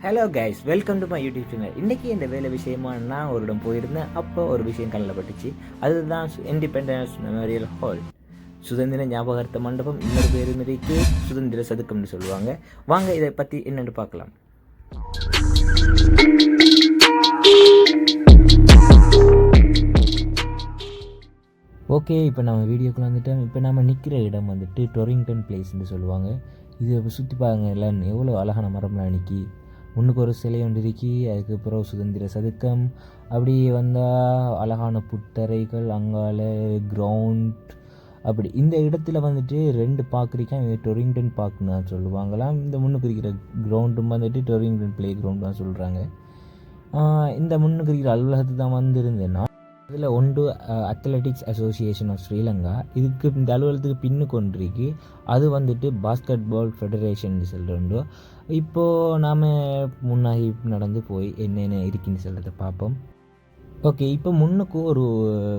Hello guys, welcome to my YouTube channel. இன்றைக்கி இந்த வேலை விஷயமா நான் ஒரு இடம் போயிருந்தேன். அப்போ ஒரு விஷயம் கண்ணில் பட்டுச்சு. அதுதான் இண்டிபெண்டன்ஸ் மெமோரியல் ஹால், சுதந்திர ஞாபகார்த்த மண்டபம். இன்னொரு பேரும் இருக்கு, சுதந்திர சதுக்கம்னு சொல்லுவாங்க. வாங்க இதை பற்றி என்னென்னு பார்க்கலாம். ஓகே, இப்போ நம்ம வீடியோக்குள்ள வந்துட்டோம். இப்போ நம்ம நிற்கிற இடம் வந்துட்டு டொரிங்டன் பிளேஸ்ன்னு சொல்லுவாங்க. இதை சுற்றி பாருங்க, எல்லாம் எவ்வளோ அழகான மரம்லாம் நிற்கி. முன்னுக்கு ஒரு சிலை ஒன்று இருக்கி, அதுக்கப்புறம் சுதந்திர சதுக்கம். அப்படி வந்தால் அழகான புட்டறைகள், அங்கால கிரவுண்ட். அப்படி இந்த இடத்துல வந்துட்டு 2 பார்க் இருக்கேன். இது டொரிங்டன் பார்க்னு சொல்லுவாங்களாம். இந்த முன்னுக்கு இருக்கிற கிரவுண்டும் வந்துட்டு டொரிங்டன் ப்ளே கிரவுண்ட் தான் சொல்கிறாங்க. இந்த முன்னுக்கு இருக்கிற அலுவலகத்துக்கு தான் வந்திருந்தேன்னா, இதில் ஒன்று அத்லெட்டிக்ஸ் அசோசியேஷன் ஆஃப் ஸ்ரீலங்கா. இதுக்கு இந்த அலுவலகத்துக்கு பின்னுக்கு ஒன்று இருக்கு. அது வந்துட்டு பாஸ்கெட் பால் ஃபெடரேஷன் சொல்கிறோண்டோ. இப்போது நாம் முன்னாடி நடந்து போய் என்னென்ன இருக்குன்னு சொல்கிறத பார்ப்போம். ஓகே, இப்போ முன்னுக்கு ஒரு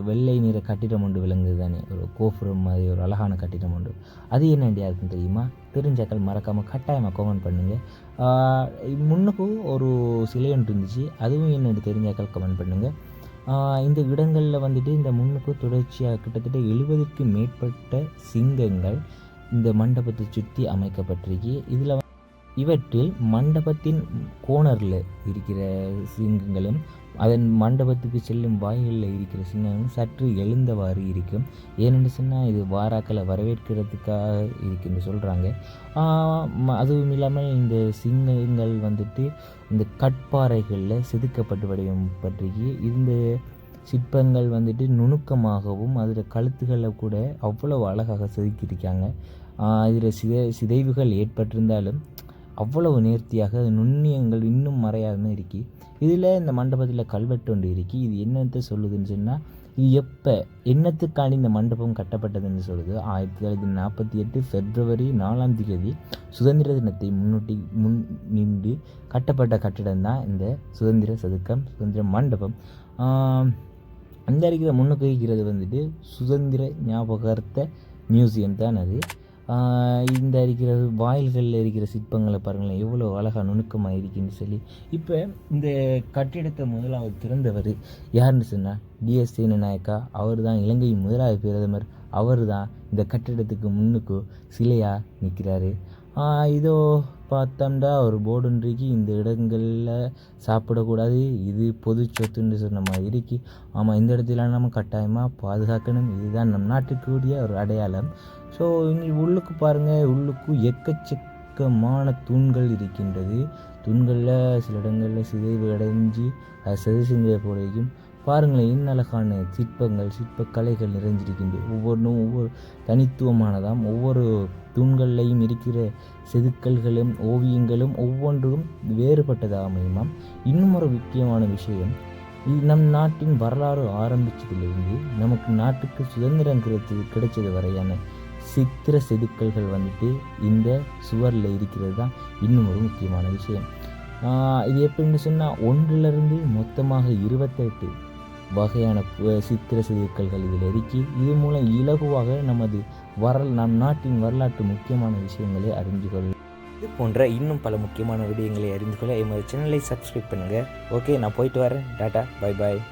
வெள்ளை நிற கட்டிடம் ஒன்று விளங்குது தானே, ஒரு கோபுரம் மாதிரி ஒரு அழகான கட்டிடம் ஒன்று. அது என்னண்டியா இருக்குன்னு தெரியுமா? தெரிஞ்சாக்கள் மறக்காமல் கட்டாயமாக கமெண்ட் பண்ணுங்கள். முன்னுக்கு ஒரு சிலை ஒன்று இருந்துச்சு, அதுவும் என்னென்னு தெரிஞ்சாக்கள் கமெண்ட் பண்ணுங்கள். இந்த இடங்களில் வந்துட்டு இந்த முன்னுக்கு தொடர்ச்சியாக கிட்டத்தட்ட 70க்கும் மேற்பட்ட சிங்கங்கள் இந்த மண்டபத்தை சுற்றி அமைக்கப்பட்டிருக்கு. இவற்றில் மண்டபத்தின் கோணரில் இருக்கிற சிங்கங்களும் அதன் மண்டபத்துக்கு செல்லும் வாயிலில் இருக்கிற சிங்கங்களும் சற்று எழுந்தவாறு இருக்கும். ஏனென்று சொன்னால் இது வாராக்களை வரவேற்கிறதுக்காக இருக்குன்னு சொல்கிறாங்க. அதுவும் இல்லாமல் இந்த சிங்கங்கள் வந்துட்டு இந்த கட்பாறைகளில் செதுக்கப்பட்டு வடிவமைப்பட்டிருக்கு. இந்த சிற்பங்கள் வந்துட்டு நுணுக்கமாகவும் அதில் கழுத்துக்களை கூட அவ்வளவு அழகாக செதுக்கியிருக்காங்க. இதில் சிதைவுகள் ஏற்பட்டிருந்தாலும் அவ்வளவு நேர்த்தியாக நுண்ணியங்கள் இன்னும் மறையாமல் இருக்கு. இதில் இந்த மண்டபத்தில் கல்வெட்டு ஒன்று இருக்கு. இது என்னத்தை சொல்லுதுன்னு சொன்னால், இது என்னத்துக்காண்டி இந்த மண்டபம் கட்டப்பட்டதுன்னு சொல்லுது. 1948 February 4 சுதந்திர தினத்தை முன்னின்று கட்டப்பட்ட கட்டிடம் தான் இந்த சுதந்திர சதுக்கம், சுதந்திர மண்டபம். அந்த இருக்கிற முன்னுக்கு இருக்கிறது வந்துட்டு சுதந்திர ஞாபகார்த்த மியூசியம் தான் அது. இந்த இருக்கிற வாயில்களில் இருக்கிற சிற்பங்களை பாருங்களேன், எவ்வளோ அழகாக நுணுக்கமாக இருக்குன்னு சொல்லி. இப்போ இந்த கட்டிடத்தை முதலாவது திறந்தவர் யாருன்னு சொன்னால் DS சேனநாயக்கா. அவர் தான் இலங்கையின் முதலாவது பிரதமர். அவர் தான் இந்த கட்டிடத்துக்கு முன்னுக்கு சிலையாக நிற்கிறாரு. இதோ பார்த்தோம்டா ஒரு போர்டு இருக்கு, இந்த இடங்களில் சாப்பிடக்கூடாது, இது பொது சொத்துன்னு சொன்ன மாதிரி இருக்கு. ஆமாம், இந்த இடத்துல நம்ம கட்டாயமாக பாதுகாக்கணும். இதுதான் நம் நாட்டுக்குரிய ஒரு அடையாளம். ஸோ இங்கே உள்ளுக்கு பாருங்கள், உள்ளுக்கு எக்கச்சக்கமான தூண்கள் இருக்கின்றது. தூண்களில் சில இடங்களில் சிதைவு அடைஞ்சு அது செஞ்ச போலையும் பாருங்களேன், இன்னும் அழகான சிற்பங்கள், சிற்பக்கலைகள் நிறைஞ்சிருக்கின்றது. ஒவ்வொன்றும் ஒவ்வொரு தனித்துவமானதாம். ஒவ்வொரு தூண்கள்லையும் இருக்கிற செதுக்கல்களும் ஓவியங்களும் ஒவ்வொன்றும் வேறுபட்டதாக அமையுமாம். இன்னும் ஒரு முக்கியமான விஷயம், இது நம் நாட்டின் வரலாறு ஆரம்பித்ததிலிருந்து நமக்கு நாட்டுக்கு சுதந்திரம் கிடைச்சது வரையான சித்திர செதுக்கல்கள் வந்துட்டு இந்த சுவரில் இருக்கிறது தான் இன்னும் ஒரு முக்கியமான விஷயம். இது எப்படின்னு சொன்னால், 1லிருந்து மொத்தமாக 28 வகையான சித்திர செதுக்கல்கள் இதில் இருக்கு. இது மூலம் இலகுவாக நம் நாட்டின் வரலாற்று முக்கியமான விஷயங்களை அறிந்து கொள்ள, இது போன்ற இன்னும் பல முக்கியமான விடயங்களை அறிந்து கொள்ள எமது சேனலை சப்ஸ்கிரைப் பண்ணுங்கள். ஓகே, நான் போயிட்டு வரேன். Tata, bye bye.